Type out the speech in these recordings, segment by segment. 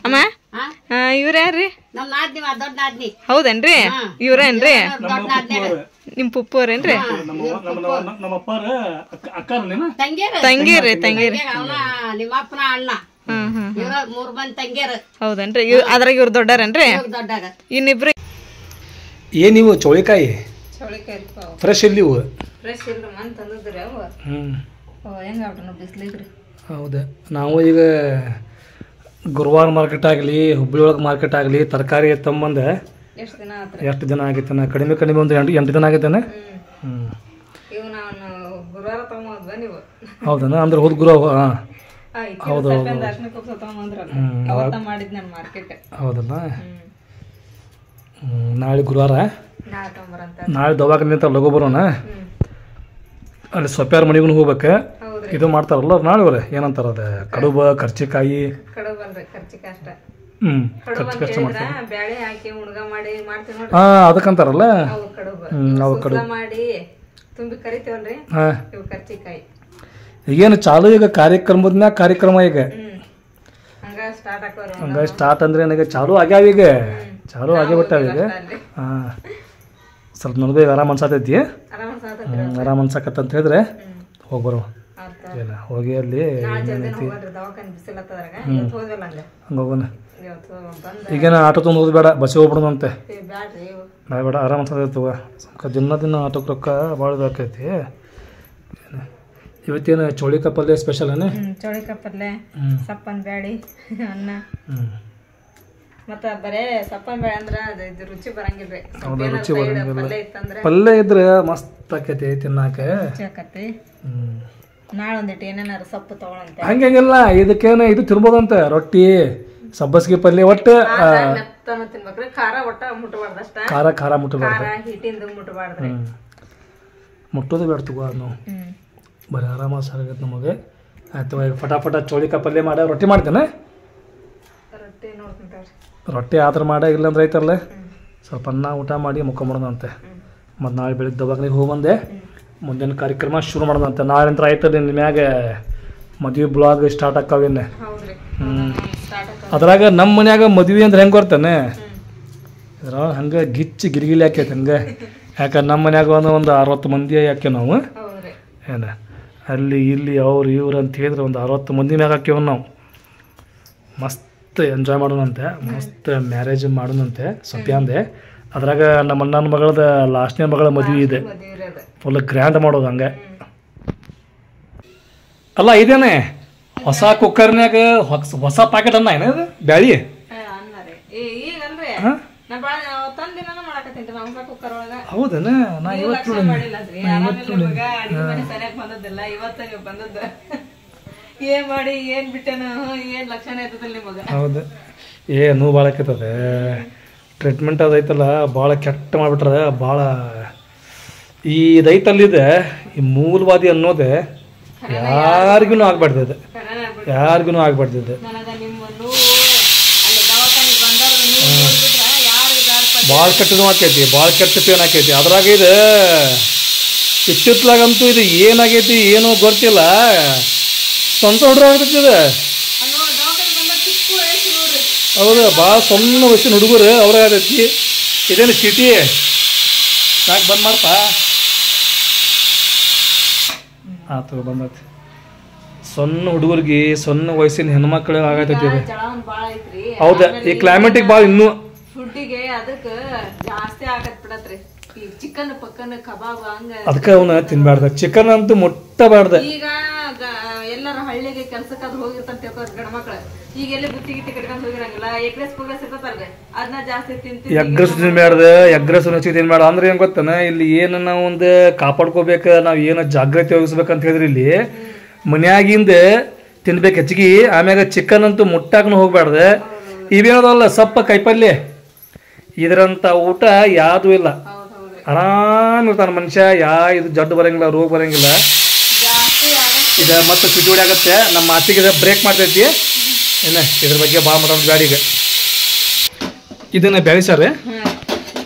ಅಮ್ಮ ಇವ್ರ ಯಾರ್ರಿ ನಮ್ ನಾದ್ನಿ ದೊಡ್ಡ ನಾದ್ನಿ ಹೌದೇನ್ರಿ ಇವ್ರೇನ್ರಿ ದೊಡ್ಡ ನಾದ್ನ್ಯಾಗ ನಿಮ್ ಪುಪ್ಪವ್ರೇನ್ರಿ ತಂಗಿಯರು ತಂಗಿರಿ ಅವನ ನಿಮ್ಮ ಅಪ್ಪನ ಅಣ್ಣ ಇವ್ರ 3 ಮಂದಿ ತಂಗಿಯರು ಹೌದನ್ರಿ ಅದ್ರಾಗ ಇವ್ರ ದೊಡ್ಡಾರೇನ್ರಿ ದೊಡ್ಡಾಗ ಇನ್ನಿಬ್ರು ಏನಿವು ಚೌಳಿಕಾಯಿ ಫ್ರೆಶ್ ಇಲ್ಲಿ ಇವು ಫ್ರೆಶ್ ಇಲ್ರಿ ಮನ್ ತಂದಿದ್ರಿ ಅವ ಹೆಂಗಾಗ್ಬಿಟ್ಟ ಬಿಸ್ಲಿಗ್ರಿ ಹೌದಾ ನಾವು ಈಗ ಗುರುವಾರ ಮಾರ್ಕೆಟ್ ಆಗಲಿ ಹುಬ್ಬಳ್ಳಿ ಒಳಗೆ ಮಾರ್ಕೆಟ್ ಆಗಲಿ ತರಕಾರಿ ತಗೊಂಬಂದೆ ಎಷ್ಟು ದಿನ ಆಗೈತೆ ಕಡಿಮೆ ಒಂದು 8 ದಿನ ಆಗೈತೇನೆ ಹೌದಾ ಅಂದ್ರೆ ಹೋದ್ ಗುರು ಹಾಂ ಹೌದು ಹೌದಲ್ಲ ನಾಳೆ ಗುರುವಾರ ನಾಳೆ ದವಾಖಾನೆ ಅಂತ ಲಘು ಬರೋಣ ಅಲ್ಲಿ ಸೊಪ್ಪ್ಯಾರ ಮನೆಗೂ ಹೋಗ್ಬೇಕು ಇದು ಮಾಡ್ತಾರಲ್ಲ ನಾಳೆ ಅವ್ರೆ ಏನಂತಾರ ಅದ ಕಡುಬ ಕರ್ಚಿಕಾಯಿ ಕರ್ಚಿಕಾಯಿ ಮಾಡ್ತಾರೆ ಹಾಂ ಅದಕ್ಕಂತಾರಲ್ಲ ಅವು ಕಡುಬು ಹಾಂ ಈಗೇನು ಚಾಲು ಈಗ ಕಾರ್ಯಕ್ರಮದ ಕಾರ್ಯಕ್ರಮ ಈಗ ಹಂಗ ಸ್ಟಾರ್ಟ್ ಅಂದ್ರೆ ನನಗೆ ಚಾಲು ಆಗ್ಯಾವ ಈಗ ಚಾಲು ಆಗ್ಯಾಬಿಟ್ಟಾವ ಈಗ ಹಾಂ ಸ್ವಲ್ಪ ನನಗೂ ಈಗ ಆರಾಮ್ ಅನ್ಸತೈತಿ ಆರಾಮ್ ಅನ್ಸಕತ್ತ ಅಂತ ಹೇಳಿದ್ರೆ ಹೋಗಿ ಬರೋ ಇಲ್ಲ ಹೋಗಿ ಅಲ್ಲಿ ಏನೈತಿ ಹಂಗೆ ಹೋಗೋಣ ಈಗೇನ ಆಟೋ ತೊಗೊಂಡು ಹೋದ್ ಬೇಡ ಬಸ್ಸಿಗೆ ಹೋಗ್ಬಿಡೋದಂತೆ ಬೇಡ ಆರಾಮ್ ಅನ್ಸತೈತಿ ದಿನ ಆಟೋಕ್ಕೆ ರೊಕ್ಕ ಭಾಳ ಬೇಕೈತಿ ಇವತ್ತೇನು ಚೌಳಿಕಾಯಿ ಪಲ್ಯ ಸ್ಪೆಷಲ್ ಅನ್ನ ಚೌಳಿಕಾಯಿ ಪಲ್ಯ ಸಪ್ಪನ್ ಬ್ಯಾಳಿ ಅನ್ನ ಮತ್ತೆ ಬರೇ ಸಪ್ಪನ್ ಬ್ಯಾಳಿ ಅಂದ್ರೆ ಅದು ರುಚಿ ಬರಂಗಿಲ್ರಿ ರುಚಿ ಬರಂಗಿಲ್ಲ ಪಲ್ಯ ಇದ್ರೆ ಮಸ್ತ್ ಆಕೈತಿ ತಿನ್ನಾಕ ಆಕತಿ ನಾಳೆ ಒಂದಿಟ್ಟು ಏನೇನಾರು ಸೊಪ್ಪು ತಗೊಳಂತೆ ಹಂಗಿಲ್ಲ ಇದಕ್ಕೇನ ಇದು ತಿನ್ಬೋದಂತ ರೊಟ್ಟಿ ಸಬ್ಬಸ್ಗಿ ಪಲ್ಯ ಒಟ್ಟು ತಿನ್ಬೇಕ್ರಿ ಖಾರ ಒಟ್ಟ ಮುಟ್ಟಬಾರ್ದಷ್ಟ ಖಾರ ಮುಟ್ಟಬಾರ್ದು ಹಿಟ್ಟಿಂದ ಮುಟ್ಟಬಾರ್ದ್ರಿ ಮುಟ್ಟೋದು ಬೇಡ ತಗೋ ನಾವು ಬರೀ ಆರಾಮ ಸಾರಾಗತ್ತೆ ನಮಗೆ ಆಯ್ತು ಫಟಾಫಟ ಚೌಳಿಕಾಯಿ ಪಲ್ಯ ಮಾಡ ರೊಟ್ಟಿ ಮಾಡ್ತೇನೆ ರೊಟ್ಟಿ ಆದ್ರೆ ಇಲ್ಲ ಅಂದ್ರೆ ಐತಲ್ಲ ಸ್ವಲ್ಪ ಅನ್ನ ಊಟ ಮಾಡಿ ಮುಕ್ಕೊಂಬಿಡೋದಂತೆ ಮತ್ತು ನಾಳೆ ಬೆಳಿಗ್ಗೆ ದವಾಖಾನೆಗೆ ಹೋಗಿ ಬಂದೆ ಮುಂದಿನ ಕಾರ್ಯಕ್ರಮ ಶುರು ಮಾಡೋದಂತೆ ನಾಳೆ ಅಂತ ಆಯ್ತಲ್ಲ ನಿಮ್ಮ ಮ್ಯಾಗ ಮದುವೆ ಬ್ಲಾಗ್ ಸ್ಟಾರ್ಟ್ ಆಕ್ಕಾವಿನ್ನೆ ಅದ್ರಾಗ ನಮ್ಮ ಮನ್ಯಾಗ ಮದುವೆ ಅಂದ್ರೆ ಹೆಂಗೆ ಬರ್ತಾನೆ ಇದ್ರಾಗ ಹಂಗೆ ಗಿರಿಗಿಲಿ ಹಾಕೈತೆ ಹಂಗೆ ಯಾಕಂದ್ರೆ ನಮ್ಮ ಮನ್ಯಾಗ ಒಂದು 60 ಮಂದಿ ಹಾಕ್ಯವ ನಾವು ಏನ ಅಲ್ಲಿ ಇಲ್ಲಿ ಅವ್ರು ಇವ್ರು ಅಂತ ಹೇಳಿದ್ರೆ ಒಂದು 60 ಮಂದಿ ಮ್ಯಾಗ ಹಾಕ್ಯವ ನಾವು ಮಸ್ತ್ ಎಂಜಾಯ್ ಮಾಡೋಣಂತೆ ಮಸ್ತ್ ಮ್ಯಾರೇಜ್ ಮಾಡೋಣಂತೆ ಸೊಪ್ಯಾಂದೆ ಅದ್ರಾಗ ನಮ್ಮ ಅಣ್ಣನ ಮಗಳದ ಲಾಸ್ಟ್ನೇ ಮಗಳ ಮದುವೆ ಇದೆ ಫುಲ್ ಗ್ರ್ಯಾಂಡ್ ಮಾಡೋದು ಹಂಗೆ ಅಲ್ಲ ಇದೇನೆ ಹೊಸ ಕುಕ್ಕರ್ನ್ಯಾಗ ಹೊಸ ಪ್ಯಾಕೆಟ್ ಅನ್ನ ಏನದು ಬ್ಯಾಳಿ ಹೌದೇನ ನಾ ಇವತ್ತು ಹೌದು ನೋವು ಭಾಳ ಆಕೈತದೆ ಟ್ರೀಟ್ಮೆಂಟ್ ಅದೈತಲ್ಲ ಭಾಳ ಕೆಟ್ಟ ಮಾಡಿಬಿಟ್ರೆ ಭಾಳ ಇದೈತಲ್ಲಿದೆ ಈ ಮೂಲವಾದಿ ಅನ್ನೋದೇ ಯಾರಿಗೂ ಆಗ್ಬಾರ್ದಿದೆ ಯಾರಿಗೂ ಆಗ್ಬಾರ್ದಿದೆ ಭಾಳ ಕೆಟ್ಟದು ಆಕೈತಿ ಭಾಳ ಕೆಟ್ಟ ಪೇನ್ ಆಕೈತಿ ಅದ್ರಾಗ ಇದು ಇತ್ತಿತ್ಲಾಗಂತೂ ಇದು ಏನಾಗೈತಿ ಏನೋ ಗೊತ್ತಿಲ್ಲ ಸ್ವಂತ ಹುಡುಗ ಆಗ್ತೈತಿ ಹೌದು ಭಾಳ ಸಣ್ಣ ವಯಸ್ಸಿನ ಹುಡುಗರು ಅವ್ರಾಗ ಆಗೈತಿ ಇದೇನು ಸಿಟಿ ಸಾಕು ಬಂದ್ ಮಾಡ್ತಾ ಆತು ಬಂದೈತಿ ಸಣ್ಣ ಹುಡುಗರಿಗೆ ಸಣ್ಣ ವಯಸ್ಸಿನ ಹೆಣ್ಮಕ್ಳು ಆಗತೈತಿ ಹೌದಾ ಈ ಕ್ಲೈಮೇಟಿಗೆ ಭಾಳ ಇನ್ನೂ ಫುಡ್ಡಿಗೆ ಅದಕ್ಕೆ ಜಾಸ್ತಿ ಆಗತ್ ಬಿಡತ್ರಿ ಚಿಕನ್ ಪಕ್ಕನ್ ಕಬಾಬ್ ಹಂಗ ಅದಕ್ಕೆ ಅವನ್ನ ತಿನ್ಬಾರ್ದ ಚಿಕನ್ ಅಂತೂ ಮುಟ್ಟಬಾರ್ದ ಈಗ ಎಲ್ಲರ ಹಳ್ಳಿಗೆ ಕೆಲ್ಸಕ್ಕೆ ಅದು ಹೋಗಿರ್ತಂತ ಗಂಡ್ಮಕ್ಳು ಈಗ ಎಲ್ಲಿ ಬುತ್ತಿ ಗಿತ್ತಿ ಕಟ್ಕೊಂಡ್ ಹೋಗಿರಂಗಿಲ್ಲ ಎಗ್ರೆಸ್ ಪಗ್ರೆಸ್ ಇರ್ತಲ್ರಿ ಅದನ್ನ ಜಾಸ್ತಿ ತಿಂತೀವಿ ಎಗ್ರೆಸ್ ತಿನ್ಬಾರ್ದ ಎಗ್ರೆಸ್ ರುಚಿ ತಿನ್ಬಾರ್ದ ಅಂದ್ರೆ ಏನ್ ಗೊತ್ತನ ಇಲ್ಲಿ ಏನು ನಾವು ಒಂದು ಕಾಪಾಡ್ಕೋಬೇಕ ನಾವ್ ಏನು ಜಾಗೃತಿ ವಹಿಸ್ಬೇಕಂತ ಹೇಳಿದ್ರಿ ಇಲ್ಲಿ ಮನ್ಯಾಗಿಂದ ತಿನ್ಬೇಕು ಹೆಚ್ಚಿಗೆ ಆಮ್ಯಾಗ ಚಿಕನ್ ಅಂತೂ ಮುಟ್ಟಾಕನು ಹೋಗ್ಬಾರ್ದ ಇವೇನದಲ್ಲ ಸಪ್ಪ ಕೈಪಲ್ಯ ಇದರಂತ ಊಟ ಯಾವ್ದು ಇಲ್ಲ ಆರಾಮ್ ಇರ್ತಾನ ಮನುಷ್ಯ ಇದು ಜಡ್ಡು ಬರಂಗಿಲ್ಲ ರೋಗ ಬರಂಗಿಲ್ಲ ಇದು ಮತ್ತೆ ಚುಚ್ಚುಡಿ ಆಗತ್ತೆ ನಮ್ಮ ಮಾತಿಗೆ ಬ್ರೇಕ್ ಮಾಡ್ತೈತಿ ಏನ ಇದ್ರ ಬಗ್ಗೆ ಭಾಳ ಮಾತಾಡೋದು ಗಾಡಿಗೆ ಇದನ್ನ ಬ್ಯಾಳಿ ಸಾರು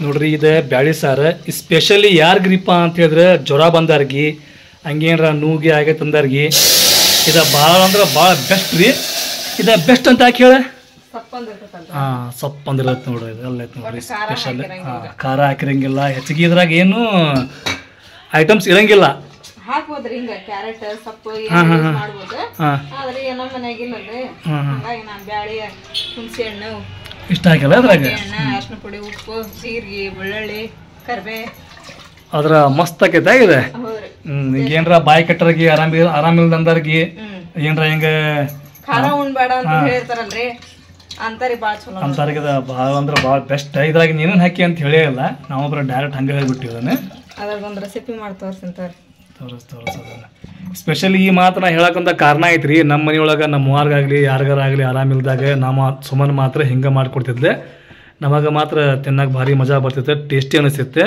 ನೋಡ್ರಿ ಇದು ಬ್ಯಾಳಿ ಸಾರು ಸ್ಪೆಷಲಿ ಯಾರಿಗ್ರಿಪ್ಪ ಅಂತ ಹೇಳಿದ್ರೆ ಜ್ವರ ಬಂದಾರ್ಗಿ ಹಂಗೇನ್ರ ನೂಗಿ ಆಗೈತೆ ಅಂದಾರ್ಗಿ ಇದು ಭಾಳ ಅಂದ್ರೆ ಭಾಳ ಬೆಸ್ಟ್ ರೀ ಇದು ಬೆಸ್ಟ್ ಅಂತ ಯಾಕೆ ಹೇಳ ಸೊಪ್ಪು ಅಂದಿರತ್ತೆ ನೋಡ್ರಿ ಇದು ಎಲ್ಲ ಐತೆ ನೋಡ್ರಿ ಸ್ಪೆಷಲ್. ಖಾರ ಹಾಕಿರಂಗಿಲ್ಲ ಹೆಚ್ಚಿಗೆ, ಇದ್ರಾಗ ಏನು ಐಟಮ್ಸ್ ಇರಂಗಿಲ್ಲ. ಹಾಕ್ಬೋದ್ರಿ ಹಿಂಗ ಕ್ಯಾರೆಟ್ ಸೊಪ್ಪು ಮಾಡ್ಬೋದು. ಆದ್ರೆ ನಮ್ಮ ಮನ್ಯಾಗಿಲ್ಲಲ್ರಿ, ಹಂಗಾಗಿ ನಾನ್ ಬ್ಯಾಳಿ ಹುಣಸೆ ಹಣ್ಣು ಇಷ್ಟ ಹಾಕಿಲ್ಲ ಅದ್ರಾಗ. ಅರ್ಶಿನ ಪುಡಿ, ಉಪ್ಪು, ಜೀರಿಗೆ, ಬೆಳ್ಳುಳ್ಳಿ, ಕರ್ಬೇ ಅದ್ರ ಮಸ್ತ್ ಆಕೈತೆ ಇದೆ. ಈಗ ಏನ್ರ ಬಾಯಿ ಕಟ್ಟರಿಗೆ ಆರಾಮಿಲ್ದಂದರ್ಗಿ ಏನ್ರ ಹಿಂಗ ಖಾರ ಉಣ್ಬೇಡ ಅಂತ ಹೇಳ್ತಾರಲ್ರಿ, ಅಂತರಿ ಬಾಳ ಚಲೋ. ಅಂತರಿಗೆ ಭಾಳ ಅಂದ್ರೆ ಭಾಳ ಬೆಸ್ಟ್. ಇದ್ರಾಗ ನೀನೇನು ಹಾಕಿ ಅಂತ ಹೇಳಿಲ್ಲ, ನಾವೊಬ್ರ ಡೈರೆಕ್ಟ್ ಹಂಗೆ ಹೇಳ್ಬಿಟ್ಟಿವಿ ಅದನ್ನ. ಅದ್ರಾಗ ಒಂದು ರೆಸಿಪಿ ಮಾಡಿ ತೋರಿಸ್ತಾರೆ. ತೋರಿಸೋದನ್ನ ಸ್ಪೆಷಲಿ ಈ ಮಾತನ್ನ ಹೇಳಕ್ಕಂತ ಕಾರಣ ಐತ್ರಿ. ನಮ್ಮ ಮನೆಯೊಳಗೆ ನಮ್ಮ ಅವ್ವಾರ್ಗಾಗಲಿ ಯಾರಿಗಾರಾಗಲಿ ಆರಾಮಿಲ್ದಾಗ ನಮ್ಮ ಸುಮನ್ ಮಾತ್ರ ಹಿಂಗೆ ಮಾಡಿಕೊಡ್ತಿದ್ದೆ. ನಮಗೆ ಮಾತ್ರ ತಿನ್ನಕ್ಕೆ ಭಾರಿ ಮಜಾ ಬರ್ತಿತ್ತು, ಟೇಸ್ಟಿ ಅನಿಸುತ್ತೆ.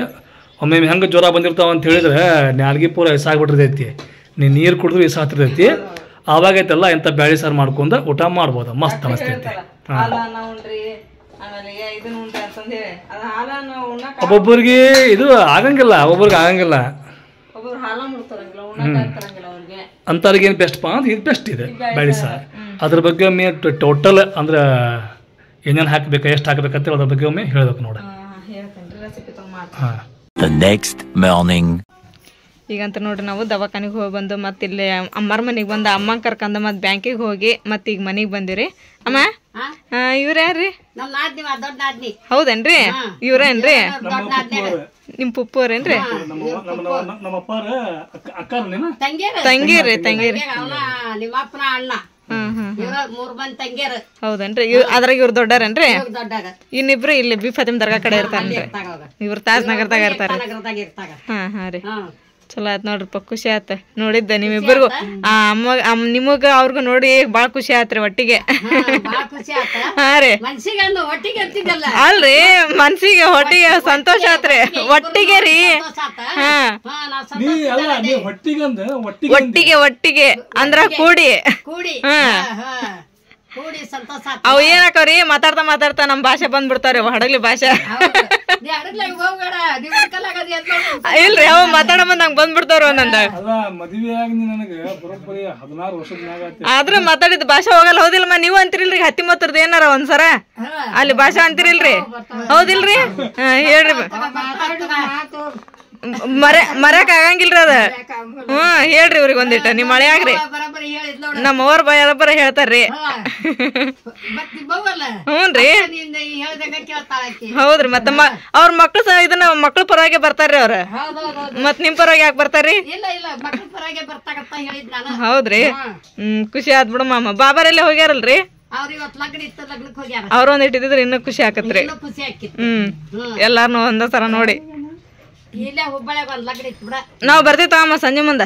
ಒಮ್ಮೆ ಹೆಂಗೆ ಜ್ವರ ಬಂದಿರ್ತಾವ ಅಂತ ಹೇಳಿದ್ರೆ ನಾಲ್ಗೆ ಪೂರ ಇಸಾಗ್ಬಿಟ್ಟಿರ್ತೈತಿ, ನೀರು ಕುಡಿದ್ರು ಇಸಾಗ್ತಿರ್ತೈತಿ. ಆವಾಗೈತೆಲ್ಲ ಇಂಥ ಬ್ಯಾಳಿ ಸಾರು ಮಾಡ್ಕೊಂಡು ಊಟ ಮಾಡ್ಬೋದು, ಮಸ್ತ್ ಅನಿಸ್ತೈತಿ. ಒಬ್ಬೊಬ್ಬರಿಗೆ ಇದು ಆಗಂಗಿಲ್ಲ, ಒಬ್ಬೊಬ್ರಿಗೆ ಆಗಂಗಿಲ್ಲ. ಅಂಥವ್ರಿಗೆ ಏನು ಬೆಸ್ಟ್ ಅಂದ್ರೆ ಇದು ಬೆಸ್ಟ್ ಇದೆ ಬ್ಯಾಳಿ ಸಾರು. ಅದ್ರ ಬಗ್ಗೆ ಒಮ್ಮೆ ಟೋಟಲ್ ಅಂದ್ರೆ ಏನೇನು ಹಾಕ್ಬೇಕು, ಎಷ್ಟು ಹಾಕ್ಬೇಕಂತ ಅದ್ರ ಬಗ್ಗೆ ಒಮ್ಮೆ ಹೇಳ್ಬೇಕು ನೋಡ. ನೆಕ್ಸ್ಟ್ ಮಾರ್ನಿಂಗ್ ಈಗಂತ ನೋಡ್ರಿ ನಾವು ದವಾಖಾನಿಗೆ ಹೋಗಿ ಬಂದು ಮತ್ತೆ ಇಲ್ಲಿ ಅಮ್ಮರ ಮನೆಗೆ ಬಂದು ಅಮ್ಮನ ಕರ್ಕೊಂಡು ಮತ್ತೆ ಬ್ಯಾಂಕಿಗೆ ಹೋಗಿ ಮತ್ತೆ ಈಗ ಮನೆಗೆ ಬಂದಿರಿ. ಅಮ್ಮ ಇವ್ರ ಯಾರ್ರಿ? ಹೌದೇನ್ರಿ? ಇವ್ರೇನ್ರಿ ನಿಮ್ ಪುಪ್ಪವ್ರೇನ್ರಿ? ತಂಗಿರಿ ತಂಗಿರಿ. ಹೌದನ್ರಿ? ಅದ್ರಾಗ ಇವ್ರ ದೊಡ್ಡರೇನ್ರಿ? ಇನ್ನಿಬ್ರು ಇಲ್ಲಿ ಬಿ ಫಾತಿಮ ದರ್ಗಾ ಕಡೆ ಇರ್ತಾರನ್ರಿ. ಇವ್ರ ತಾಜ್ ನಗರದಾಗ ಇರ್ತಾರ. ಹಾ ರೀ, ಚಲೋ ಆಯ್ತು ನೋಡ್ರಿಪ್ಪ, ಖುಷಿ ಆಯ್ತ ನೋಡಿದ್ದೆ ನಿಮ್ಮಿಬ್ಬರಿಗೂ. ನಿಮಗ ಅವ್ರಿಗೂ ನೋಡಿ ಬಾಳ ಖುಷಿ ಆತ್ರಿ ಒಟ್ಟಿಗೆ. ಹಾ ರೀ, ಅಲ್ರಿ ಮನ್ಸಿಗೆ ಹೊಟ್ಟಿಗೆ ಸಂತೋಷ ಆತ್ರಿ ಒಟ್ಟಿಗೆ ರೀ. ಹಾ ಒಟ್ಟಿಗೆ ಅಂದ್ರ ಕೂಡಿ. ಹಾ ಅವ್ ಏನಾಕವ್ರಿ ಮಾತಾಡ್ತಾ ನಮ್ ಭಾಷೆ ಬಂದ್ಬಿಡ್ತಾವ್ರಿ, ಹಡಗ್ಲಿ ಭಾಷೆ. ಇಲ್ರಿ ಅವ್ ಮಾತಾಡ ಬಂದಂಗ ಬಂದ್ಬಿಡ್ತಾವ್ರಿ ಒಂದೊಂದ. ಆದ್ರೂ ಮಾತಾಡಿದ ಭಾಷೆ ಹೋಗಲ್ಲ, ಹೌದಿಲ್ಮ? ನೀವು ಅಂತಿರಿಲ್ರಿ ಹತ್ತಿ ಮತ್ತರ್ದ ಏನಾರ ಒಂದ್ಸರ ಅಲ್ಲಿ ಭಾಷೆ ಅಂತಿರಿಲ್ರಿ, ಹೌದಿಲ್ರಿ? ಹೇಳ್ರಿ, ಮರ್ಯಾಕ ಆಗಂಗಿಲ್ರಿ ಅದ. ಹೇಳ್ರಿ ಇವ್ರಿಗೆ ಒಂದಿಟ್ಟ ನಿಮ್ ಮಳೆಯಾಗ್ರಿ. ನಮ್ಮ ಅವ್ರ ಬರ ಹೇಳ್ತಾರ್ರಿ. ಹ್ಞೂನ್ರಿ, ಹೌದ್ರಿ. ಮತ್ತ ಅವ್ರ ಮಕ್ಳು ಇದನ್ನ ಮಕ್ಳ ಪರವಾಗಿ ಬರ್ತಾರ್ರಿ ಅವ್ರ. ಮತ್ ನಿಮ್ ಪರವಾಗಿ ಯಾಕೆ ಬರ್ತಾರ್ರಿ? ಹೌದ್ರಿ. ಖುಷಿ ಆತ್ ಬಿಡು ಮಾಮ. ಬಾಬಾರೆಲ್ಲ ಹೋಗ್ಯಾರಲ್ರಿ? ಅವ್ರ ಒಂದ್ ಇಟ್ಟಿದ್ರ ಇನ್ನೂ ಖುಷಿ ಆಕತ್ರಿ. ಎಲ್ಲಾರ್ನು ಒಂದ ಸರ ನೋಡಿ ನಾವ್ ಬರ್ತೀವಿ ತಗಮ್ಮ ಸಂಜೆ ಮುಂದ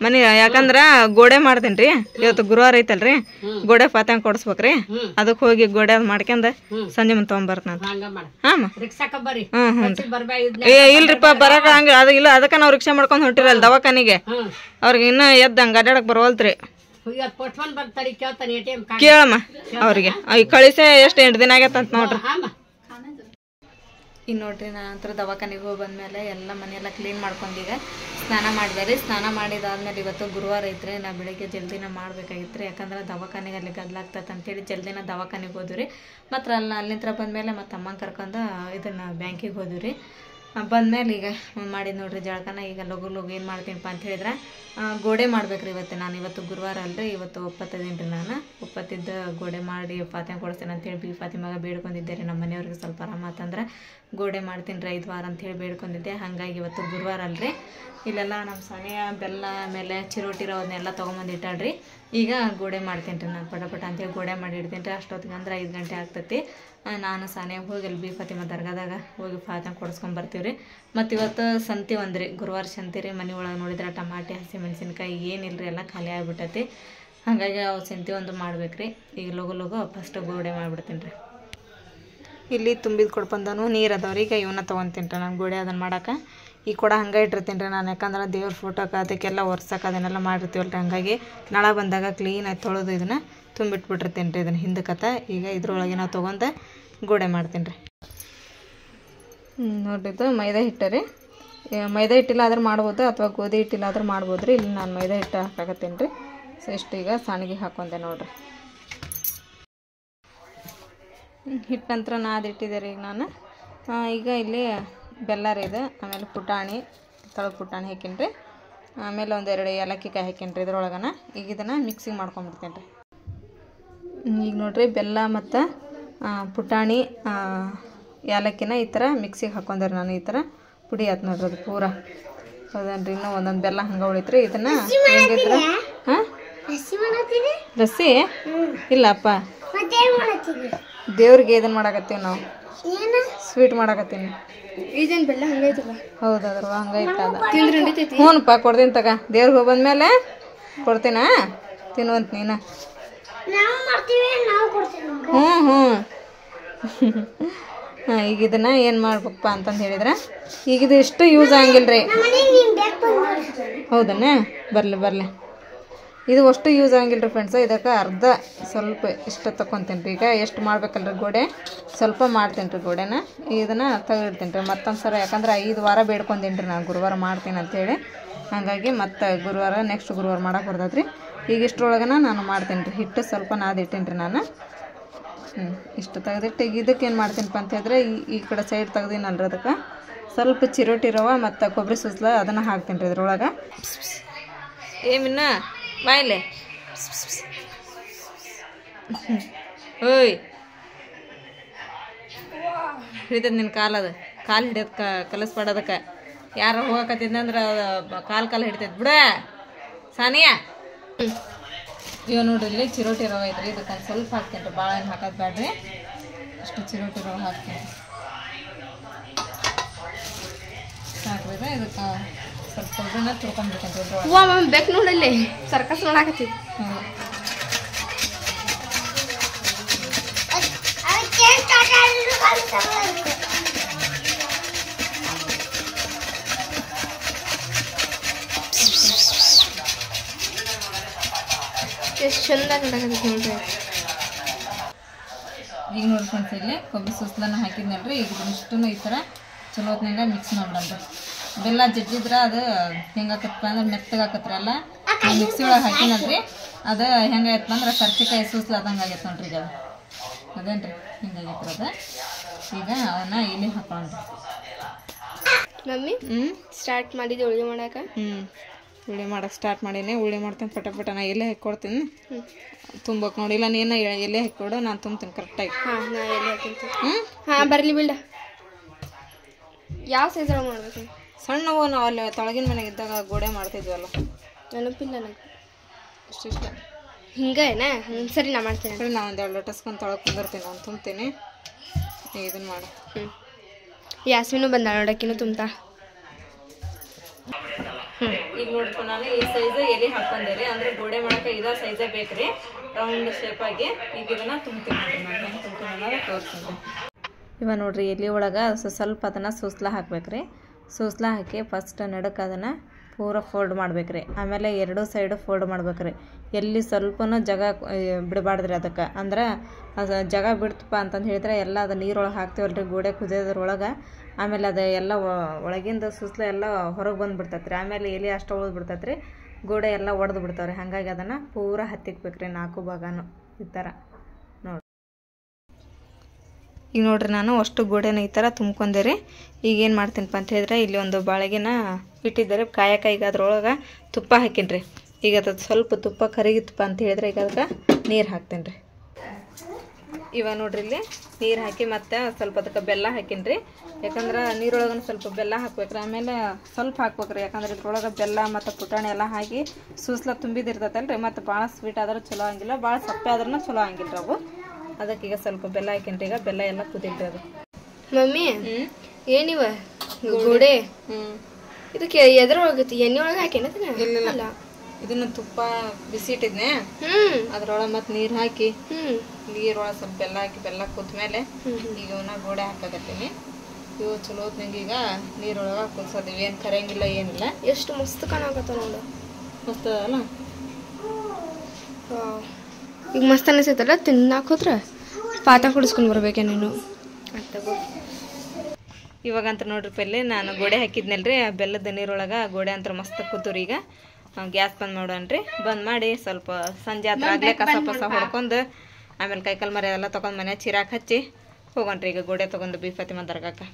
ಮನಿ. ಯಾಕಂದ್ರ ಗೋಡೆ ಮಾಡ್ತೇನ್ರಿ, ಇವತ್ತು ಗುರುವಾರ ಐತಲ್ರಿ, ಗೋಡೆ ಫಾತ್ಯಾಂಗ್ ಕೊಡ್ಸ್ಬೇಕ್ರಿ. ಅದಕ್ ಹೋಗಿ ಗೋಡೆ ಅದ್ ಮಾಡ್ಕೊಂಡ ಸಂಜೆ ಮುಂದ್ ತಗೊಂಡ್ಬರ್ತೇನೆ. ಇಲ್ರಿಪ್ಪ ಬರಕ ಹಂಗ ಅದ ಇಲ್ಲ, ಅದಕ್ಕ ನಾವ್ ರಿಕ್ಷಾ ಮಾಡ್ಕೊಂಡ್ ಹೊಂಟಿರಲ್ಲ ದವಾಖಾನಿಗೆ. ಅವ್ರಿಗೆ ಇನ್ನ ಎದ್ದಂಗ ಅಡ್ಯಾಡಕ್ ಬರವಲ್ತ್ರಿ. ಕೇಳಮ್ಮ ಅವ್ರಿಗೆ, ಕಳಿಸೆ ಎಷ್ಟು 8 ದಿನ ಆಗೈತಂತ ನೋಡ್ರಿ. ಈಗ ನೋಡ್ರಿ ನಂತರ ದವಾಖಾನಿಗೆ ಹೋಗಿ ಬಂದಮೇಲೆ ಎಲ್ಲ ಮನೆಯೆಲ್ಲ ಕ್ಲೀನ್ ಮಾಡ್ಕೊಂಡೀಗ ಸ್ನಾನ ಮಾಡಿದೆ ರೀ. ಸ್ನಾನ ಮಾಡಿದಾದ್ಮೇಲೆ ಇವತ್ತು ಗುರುವಾರ ಐತ್ರಿ, ನಾ ಬೆಳಿಗ್ಗೆ ಜಲ್ದಿನ ಮಾಡ್ಬೇಕಾಗಿತ್ತು ರೀ. ಯಾಕಂದ್ರೆ ದವಾಖಾನಿಗೆ ಅಲ್ಲಿ ಗದ್ಲಾಗ್ತೈತೆ ಅಂತೇಳಿ ಜಲ್ದಿನ ದವಾಖಾನಿಗೆ ಹೋದ್ವಿ ರೀ. ಮತ್ತು ಅಲ್ಲಿಂದ ಬಂದಮೇಲೆ ಮತ್ತು ಅಮ್ಮನ ಕರ್ಕೊಂಡು ಇದನ್ನು ಬ್ಯಾಂಕಿಗೆ ಹೋದ್ವಿ ರೀ. ಬಂದಮೇಲೆ ಈಗ ಮಾಡಿದ್ದು ನೋಡ್ರಿ ಜಳಕನ. ಈಗ ಲಗು ಏನು ಮಾಡ್ತೀನಪ್ಪ ಅಂತ ಹೇಳಿದ್ರೆ ಗೋಡೆ ಮಾಡ್ಬೇಕ್ರಿ ಇವತ್ತು ಗುರುವಾರ ಅಲ್ರಿ, ಇವತ್ತು ಒಪ್ಪತ್ತಿದ್ದೀನಿ ರೀ. ನಾನು ಒಪ್ಪತ್ತಿದ್ದ ಗೋಡೆ ಮಾಡಿ ಫಾತಿಮಾ ಕೊಡಿಸ್ತೇನೆ ಅಂತೇಳಿ ಬಿ ಫಾತಿಮಾಗ ಬೇಡ್ಕೊಂಡಿದ್ದೆ ರೀ. ನಮ್ಮ ಮನೆಯವ್ರಿಗೆ ಸ್ವಲ್ಪ ಆರಾಮಾತಂದ್ರೆ ಗೋಡೆ ಮಾಡ್ತೀನಿ ರೀ 5 ವಾರ ಅಂತೇಳಿ ಬೇಡ್ಕೊಂಡಿದ್ದೆ. ಹಾಗಾಗಿ ಇವತ್ತು ಗುರುವಾರ ಅಲ್ರಿ. ಇಲ್ಲೆಲ್ಲ ನಮ್ಮ ಸಾನಿಯ ಬೆಲ್ಲ ಆಮೇಲೆ ಚಿರೋಟಿ ಅವನ್ನೆಲ್ಲ ತೊಗೊಂಬಂದಿಟ್ಟಾಳ್ರಿ. ಈಗ ಗೋಡೆ ಮಾಡ್ತೀನಿ ರೀ ನಾನು ಪಟ ಅಂತೇಳಿ ಗೋಡೆ ಮಾಡಿ ಇಡ್ತೀನಿ ರೀ. ಅಷ್ಟೊತ್ತಿಗೆ ಅಂದ್ರೆ 5 ಗಂಟೆ ಆಗ್ತೈತಿ. ನಾನು ಸಾನಿಯಾಗ ಹೋಗಿ ಅಲ್ಲಿ ಬಿ ಫಾತಿಮಾ ದರ್ಗಾದಾಗ ಹೋಗಿ ಫಾತಿಮಾ ಕೊಡಿಸ್ಕೊಂಬರ್ತೀವಿ ರೀ. ಮತ್ತು ಇವತ್ತು ಸಂತಿ ಒಂದ್ರಿ, ಗುರುವಾರ ಸಂತಿ ರೀ. ಮನೆ ಒಳಗೆ ನೋಡಿದ್ರೆ ಟಮಾಟೆ ಹಸಿಮೆಣ್ಸಿನ್ಕಾಯಿ ಏನಿಲ್ಲರಿ, ಎಲ್ಲ ಖಾಲಿ ಆಗಿಬಿಟ್ಟೈತಿ. ಹಾಗಾಗಿ ಅವು ಸಂತಿ ಒಂದು ಮಾಡ್ಬೇಕ್ರಿ. ಈಗ ಲಗು ಫಸ್ಟ್ ಗೋಡೆ ಮಾಡಿಬಿಡ್ತೀನಿ ರೀ. ಇಲ್ಲಿ ತುಂಬಿದ ಕೊಡ್ಬಂದನು ನೀರು ಅದಾವ್ರಿ. ಈಗ ಇವನ್ನ ತೊಗೊತೀನಿ ರೀ ನಾನು ಗೋಡೆ ಅದನ್ನು ಮಾಡೋಕೆ. ಈ ಕೂಡ ಹಂಗೆ ಇಟ್ಟಿರ್ತೀನಿ ರೀ ನಾನು, ಯಾಕಂದ್ರೆ ದೇವ್ರ ಫೋಟೋಕ್ಕೆ ಅದಕ್ಕೆಲ್ಲ ಒರ್ಸಕ್ಕೆ ಅದನ್ನೆಲ್ಲ ಮಾಡಿರ್ತೀವಲ್ಲ ರೀ. ಹಂಗಾಗಿ ನಳ ಬಂದಾಗ ಕ್ಲೀನಾಗಿ ತೊಳೆದು ಇದನ್ನು ತುಂಬಿಟ್ಬಿಟ್ಟಿರ್ತೀನಿ ರೀ ಇದನ್ನು ಹಿಂದಕ್ಕತ್ತ. ಈಗ ಇದ್ರೊಳಗೆ ನಾವು ತೊಗೊಂಡು ಗೋಡೆ ಮಾಡ್ತೀನಿ ರೀ. ನೋಡಿದ್ದು ಮೈದಾ ಹಿಟ್ಟು ರೀ. ಮೈದಾ ಹಿಟ್ಟಿಲ್ಲ ಆದ್ರೆ ಮಾಡ್ಬೋದು, ಅಥವಾ ಗೋಧಿ ಹಿಟ್ಟಿಲ್ಲ ಆದ್ರೆ ಮಾಡ್ಬೋದು ರೀ. ಇಲ್ಲಿ ನಾನು ಮೈದಾ ಹಿಟ್ಟು ಹಾಕಾಕತ್ತೀನಿ ರೀ. ಸೊ ಇಷ್ಟು ಈಗ ಸಾಣಿಗೆ ಹಾಕೊಂಡೆ ನೋಡಿರಿ. ಹಿಟ್ಟು ನಂತರ ನಾದಿಟ್ಟಿದ್ದೆ ರೀ ಈಗ ನಾನು. ಈಗ ಇಲ್ಲಿ ಬೆಲ್ಲ ರೀ ಇದು, ಆಮೇಲೆ ಪುಟಾಣಿ ತಳಗ ಪುಟಾಣಿ ಹಾಕೀನಿ ರೀ, ಆಮೇಲೆ ಒಂದೆರಡು ಏಲಕ್ಕಿ ಕಾಯಿ ಹಾಕೀನಿ ರೀ ಇದ್ರೊಳಗನ. ಈಗ ಇದನ್ನು ಮಿಕ್ಸಿಂಗ್ ಮಾಡ್ಕೊಂಡ್ಬಿಡ್ತೀನಿ ರೀ. ಈಗ ನೋಡಿರಿ ಬೆಲ್ಲ ಮತ್ತು ಪುಟಾಣಿ ಏಲಕ್ಕಿನ ಈ ಥರ ಮಿಕ್ಸಿಗೆ ಹಾಕೊಂಡ್ರಿ ನಾನು. ಈ ಥರ ಪುಡಿ ಆಯ್ತು ನೋಡ್ರಿ ಅದು ಪೂರ. ಹೌದನ್ರಿ, ಇನ್ನೂ ಒಂದೊಂದು ಬೆಲ್ಲ ಹಂಗೆ ಉಳಿತ್ರಿ. ಇದನ್ನು ಹೆಂಗಿದ್ರೆ ಹಾಂ ರಸಿ ಇಲ್ಲಪ್ಪ, ದೇವ್ರಿಗೆ ಇದನ್ನು ಮಾಡಾಕತ್ತೀವಿ ನಾವು, ಸ್ವೀಟ್ ಮಾಡಾಕತ್ತೀನಿ. ಇದೇನು ಬೆಲ್ಲ ಹಂಗೈತಲ್ಲ? ಹೌದು ಅದ್ರ ಹಂಗೈತ ಅದು. ಹ್ಞೂನಪ್ಪ ಕೊಡ್ತೀನಿ ತಗ, ದೇವ್ರಿಗೆ ಹೋಗಿ ಬಂದ್ಮೇಲೆ ಕೊಡ್ತೀನ, ತಿನ್ನುವಂತ ನೀನು. ಹ್ಞೂ ಹ್ಞೂ ಹಾಂ. ಈಗ ಇದನ್ನು ಏನು ಮಾಡ್ಬೇಕಪ್ಪ ಅಂತಂದು ಹೇಳಿದ್ರೆ, ಈಗ ಇದು ಇಷ್ಟು ಯೂಸ್ ಆಗಂಗಿಲ್ಲ ರೀ. ಹೌದಣ್ಣ, ಬರಲಿ ಇದು ಅಷ್ಟು ಯೂಸ್ ಆಗಂಗಿಲ್ಲ ರೀ ಫ್ರೆಂಡ್ಸ್. ಇದಕ್ಕೆ ಅರ್ಧ ಸ್ವಲ್ಪ ಇಷ್ಟು ತೊಗೊತೀನಿ ರೀ. ಈಗ ಎಷ್ಟು ಮಾಡ್ಬೇಕಲ್ರಿ ಗೋಡೆ, ಸ್ವಲ್ಪ ಮಾಡ್ತೀನಿ ರೀ ಗೋಡೆನ. ಇದನ್ನು ತೆಗೆದಿಡ್ತೀನಿ ರೀ ಮತ್ತೊಂದು ಸಲ, ಯಾಕಂದ್ರೆ 5 ವಾರ ಬೇಡ್ಕೊಂತೀನಿ ರೀ ನಾನು ಗುರುವಾರ ಮಾಡ್ತೀನಿ ಅಂಥೇಳಿ. ಹಾಗಾಗಿ ಮತ್ತೆ ಗುರುವಾರ ನೆಕ್ಸ್ಟ್ ಗುರುವಾರ ಮಾಡೋಕೆ ಬರ್ತೈತೆ ರೀ. ಈಗ ಇಷ್ಟರೊಳಗನ ನಾನು ಮಾಡ್ತೀನಿ ರೀ. ಹಿಟ್ಟು ಸ್ವಲ್ಪ ನಾದಿಟ್ಟೀನಿ ರೀ ನಾನು. ಇಷ್ಟು ತೆಗೆದಿಟ್ಟು ಈಗ ಇದಕ್ಕೆ ಏನು ಮಾಡ್ತೀನಪ್ಪ ಅಂತ ಹೇಳಿದ್ರೆ, ಈ ಕಡೆ ಸೈಡ್ ತೆಗ್ದೀನಲ್ರಿ, ಅದಕ್ಕೆ ಸ್ವಲ್ಪ ಚಿರೋಟಿ ರವೆ ಮತ್ತು ಕೊಬ್ಬರಿ ಸುಸ್ಲ ಅದನ್ನು ಹಾಕ್ತೀನಿ ರೀ ಇದ್ರೊಳಗೆ. ಏಮಿನ್ನ ಬಾಯಿಲೆ ಓಯ್ ಹಿಡಿತದ ನಿನ್ನ ಕಾಲದು, ಕಾಲು ಹಿಡಿಯೋದು ಕಲಿಸ್ಬಾಡೋದಕ್ಕೆ. ಯಾರು ಹೋಗಕತ್ತಿದ್ದಂದ್ರೆ ಕಾಲು ಹಿಡಿತೈತೆ ಬಿಡ ಸಾನಿಯಾ. ಇವ ನೋಡ್ರಿ ಇಲ್ಲಿ ಚಿರೋಟಿ ರವೆ ಐತ್ರಿ, ಇದಕ್ಕೆ ಒಂದು ಸ್ವಲ್ಪ ಹಾಕ್ತೀನಿ ರೀ, ಭಾಳ ಏನು ಹಾಕೋದು ಬೇಡ್ರಿ. ಅಷ್ಟು ಚಿರೋಟಿ ರವೆ ಹಾಕ್ತೀನಿ ಹಾಕ್ಬಿಟ್ರೆ ಇದಕ್ಕೆ ಸ್ವಲ್ಪ ಕೊಬ್ಬರಿನ ತುರ್ಕೊಂಡ್ಬಿಡ್ತೀನಿ. ಬೇಕು ನೋಡಲ್ಲಿ ಸರ್ಕಸ್ ನೋಡಾಕತ್ತಿ. ಎಷ್ಟು ಚಂದ ನೋಡಾಕತ್ತಿ ನೋಡ್ರಿ. ಈಗ ನೋಡ್ಕೊಂತ ಇಲ್ಲಿ ಕೊಬ್ಬರಿ ಸುಸ್ಲನ್ನ ಹಾಕಿದ್ನಲ್ರಿ. ಈಗ ಇಷ್ಟು ಈ ಥರ ಚಲೋ ಹೊತ್ನಾಗ ಮಿಕ್ಸ್ ಮಾಡ್ಬಿಡಂತ. ಬೆಲ್ಲ ಜಜ್ಜಿದ್ರೆ ಅದು ಹೆಂಗಾಕತ್ತಪ್ಪ ಅಂದ್ರೆ ಮೆತ್ತಗಾಕತ್ರಿ ಅಲ್ಲ. ಮಿಕ್ಸಿ ಒಳಗೆ ಹಾಕಿನಲ್ರಿ, ಅದು ಹೆಂಗಾಯ್ತಪ್ಪ ಅಂದ್ರೆ ಕರ್ಚಿಕಾಯಿ ಸೂಸ್ಲಾದಂಗೆ ಆಗೈತೆ ನೋಡ್ರಿ. ಈಗ ಅದೇನ್ರಿ ಹಿಂಗಾಗೈತ್ರಿ ಅದು. ಈಗ ಅವನ್ನ ಇಲ್ಲಿ ಹಾಕೊಂಡ್ರಿ ಮಮ್ಮಿ. ಸ್ಟಾರ್ಟ್ ಮಾಡಿದ್ದೆ ಉಳ್ಳಿ ಮಾಡಾಕ. ಉಳ್ಳಿ ಮಾಡಕ್ಕೆ ಸ್ಟಾರ್ಟ್ ಮಾಡೀನಿ. ಉಳ್ಳಿ ಮಾಡ್ತೀನಿ ಪಟ ನಾ ಎಲೆ ಹಾಕ್ಕೊಡ್ತೀನಿ. ತುಂಬಕ್ಕೆ ನೋಡಿಲ್ಲ ನೀನು ಎಲೆ ಹಾಕ್ಕೊಡು, ನಾನು ತುಂಬ್ತೀನಿ ಕರೆಕ್ಟಾಗಿ. ಹಾಂ, ನಾ ಎಲೆ ಹಾಕಿಂತೀನಿ. ಹಾಂ ಬರಲಿ ಬಿಡ. ಯಾವ ಸೈಜ್ ಒಳಗೆ ಮಾಡ್ಬೇಕು? ಸಣ್ಣವು ನಾವು ಅಲ್ಲಿ ತೊಳಗಿನ ಮನೆಗೆ ಇದ್ದಾಗ ಗೋಡೆ ಮಾಡ್ತಿದ್ವಲ್ಲ, ನೆನಪಿಲ್ಲ ನನಗೆ ಇಷ್ಟಿಷ್ಟ. ಹಿಂಗೇನಾ? ಸರಿ, ನಾ ಮಾಡ್ತೀನಿ. ನಾ ಒಂದೆರಡು ಲೋಟಸ್ಕೊಂಡು ತೊಳಗೆ ಕುಂದಿರ್ತೀನಿ, ನಾನು ತುಂಬ್ತೀನಿ. ಇದನ್ನು ಮಾಡಿ. ಯಾಸ್ಮಿನು ಬಂದ ನೋಡಕ್ಕಿನೂ ತುಂಬ್ತಾ. ಈಗ ನೋಡ್ಕೊಂಡು ನಾನು ಈ ಸೈಜ್ ಎಲೆ ಹಾಕೊಂಡೇರಿ, ಅಂದ್ರೆ ಗೋಡೆ ಮಾಡಕ್ಕೆ ಇದೇ ಸೈಜೇ ಬೇಕ್ರಿ, ರೌಂಡ್ ಶೇಪಾಗಿ. ಈಗ ಇದನ್ನು ತುಂಬ್ತೀನಿ ನೋಡ್ರಿ, ನಾನು ಹೆಂಗೆ ತುಂಬ್ತೀನಿ ಅನ್ನೋದು ತೋರಿಸ್ತೀನಿ. ಇವಾಗ ನೋಡ್ರಿ ಎಲೆ ಒಳಗೆ ಸ್ವಲ್ಪ ಅದನ್ನು ಸೂಸ್ಲ ಹಾಕ್ಬೇಕ್ರಿ. ಸೂಸ್ಲ ಹಾಕಿ ಫಸ್ಟ್ ನಡಕ್ಕೆ ಅದನ್ನು ಪೂರ ಫೋಲ್ಡ್ ಮಾಡ್ಬೇಕ್ರಿ. ಆಮೇಲೆ 2 ಸೈಡು ಫೋಲ್ಡ್ ಮಾಡ್ಬೇಕ್ರಿ. ಎಲ್ಲಿ ಸ್ವಲ್ಪನೂ ಜಾಗ ಬಿಡಬಾರ್ದ್ರಿ ಅದಕ್ಕೆ. ಅಂದ್ರೆ ಅದು ಜಾಗ ಬಿಡ್ತಪ್ಪ ಅಂತಂದು ಹೇಳಿದ್ರೆ ಎಲ್ಲ ಅದು ನೀರೊಳಗೆ ಹಾಕ್ತೀವಲ್ರಿ ಗೋಡೆ ಕುದಿಯೋದ್ರೊಳಗೆ. ಆಮೇಲೆ ಅದು ಎಲ್ಲ ಒಳಗಿಂದ ಸೂಸ್ಲ ಎಲ್ಲ ಹೊರಗೆ ಬಂದುಬಿಡ್ತೈತೆ ರೀ. ಆಮೇಲೆ ಎಲೆ ಅಷ್ಟು ಉಳಿದು ಬಿಡ್ತೈತೆ ರೀ, ಗೋಡೆ ಎಲ್ಲ ಒಡೆದು ಬಿಡ್ತಾವ್ರಿ. ಹಾಗಾಗಿ ಅದನ್ನು ಪೂರ ಹತ್ತಿಕ್ಬೇಕ್ರಿ 4 ಭಾಗನೂ ಈ ಥರ ನೋಡಿ. ಈಗ ನೋಡ್ರಿ ನಾನು ಅಷ್ಟು ಗೋಡೆನ ಈ ಥರ ತುಂಬ್ಕೊಂಡೆ ರೀ. ಈಗ ಏನು ಮಾಡ್ತೀನಪ್ಪ ಅಂತ ಹೇಳಿದ್ರೆ, ಇಲ್ಲಿ ಒಂದು ಬಾಳೆಗಿನ ಇಟ್ಟಿದ್ದಾರೆ ಕಾಯಕ. ಈಗ ಅದ್ರೊಳಗೆ ತುಪ್ಪ ಹಾಕೀನಿ ರೀ. ಈಗ ಅದು ಸ್ವಲ್ಪ ತುಪ್ಪ ಕರಗಿತ್ತಪ್ಪ ಅಂತ ಹೇಳಿದ್ರೆ ಈಗ ಅದಕ್ಕೆ ನೀರು ಹಾಕ್ತೀನಿ ರೀ. ಇವಾಗ ನೋಡ್ರಿ ಇಲ್ಲಿ ನೀರು ಹಾಕಿ ಮತ್ತೆ ಸ್ವಲ್ಪ ಅದಕ್ಕೆ ಬೆಲ್ಲ ಹಾಕೀನಿ ರೀ. ಯಾಕಂದ್ರೆ ನೀರೊಳಗೆ ಸ್ವಲ್ಪ ಬೆಲ್ಲ ಹಾಕ್ಬೇಕ್ರಿ, ಆಮೇಲೆ ಸ್ವಲ್ಪ ಹಾಕ್ಬೇಕ್ರಿ. ಯಾಕಂದ್ರೆ ಇದ್ರೊಳಗೆ ಬೆಲ್ಲ ಮತ್ತು ಪುಟಾಣಿ ಎಲ್ಲ ಹಾಕಿ ಸೂಸ್ಲ ತುಂಬಿದಿರ್ತೈತಲ್ರಿ. ಮತ್ತು ಭಾಳ ಸ್ವೀಟ್ ಆದ್ರೆ ಚಲೋ ಆಗಿಲ್ಲ, ಭಾಳ ಸಪ್ಪೆ ಆದ್ರೂ ಚಲೋ ಆಗಿಲ್ಲ ರೀ ಅವು. ಅದಕ್ಕೆ ಈಗ ಸ್ವಲ್ಪ ಬೆಲ್ಲ ಹಾಕೀನಿ ರೀ. ಈಗ ಬೆಲ್ಲ ಎಲ್ಲ ಕುದಿಲ್ರಿ ಅದು. ಮಮ್ಮಿ ಏನಿವ ಗೋಡೆ ಇದಕ್ಕೆ ಎದ್ರೊಳಗೈತಿ? ಎಣ್ಣೆ ಒಳಗೆ ಹಾಕೇನ? ಇಲ್ಲ, ಇದನ್ನ ತುಪ್ಪ ಬಿಸಿ ಇಟ್ಟಿದ್ನೆ, ಅದ್ರೊಳಗೆ ಮತ್ತೆ ನೀರು ಹಾಕಿ, ನೀರೊಳಗೆ ಸ್ವಲ್ಪ ಬೆಲ್ಲ ಹಾಕಿ, ಬೆಲ್ಲ ಕುದ್ಮೇಲೆ ಈಗ ಇವನ್ನ ಗೋಡೆ ಹಾಕಕತ್ತೀನಿ. ಇವು ಚಲೋ ಹೊತ್ನಂಗೆ ಈಗ ನೀರೊಳಗೆ ಕುದಿಸೋದಿವಿ, ಏನು ಕರೆಯಂಗಿಲ್ಲ ಏನಿಲ್ಲ. ಎಷ್ಟು ಮಸ್ತ್ ಕಾಣಕತ್ತ ನೋಡು. ಮಸ್ತ್ ಅಲ್ಲ? ಈಗ ಮಸ್ತ್ ಅನಿಸೈತಲ್ಲ, ತಿನ್ನಾಕ ಹೋದ್ರೆ ಪಾತ ಕುಡಿಸ್ಕೊಂಡು ಬರ್ಬೇಕೆ ನೀನು. ಇವಾಗಂತ ನೋಡ್ರಿ ಪಲ್ಲೆ ನಾನು ಗೋಡೆ ಹಾಕಿದ್ನಲ್ರಿ, ಆ ಬೆಲ್ಲದ ನೀರೊಳಗೆ ಗೋಡೆ ಅಂತ ಮಸ್ತ್ ಕೂತವ್ರಿ. ಈಗ ಗ್ಯಾಸ್ ಬಂದ್ ಮಾಡೋಣ್ರಿ. ಬಂದ್ ಮಾಡಿ ಸ್ವಲ್ಪ ಸಂಜೆ ಹತ್ರ ಆಗ್ಲೇ ಕಸ ಪಸ ಹೊಡ್ಕೊಂಡು ಆಮೇಲೆ ಕೈಕಾಲು ಮರಿ ಎಲ್ಲ ತೊಗೊಂಡು ಮನೆ ಚಿರಾಕ್ ಹಚ್ಚಿ ಹೋಗೋಣ್ರಿ ಈಗ ಗೋಡೆ ತೊಗೊಂಡು ಬಿ ಫಾತಿಮಾ ದರ್ಗಾಕ್ಕೆ.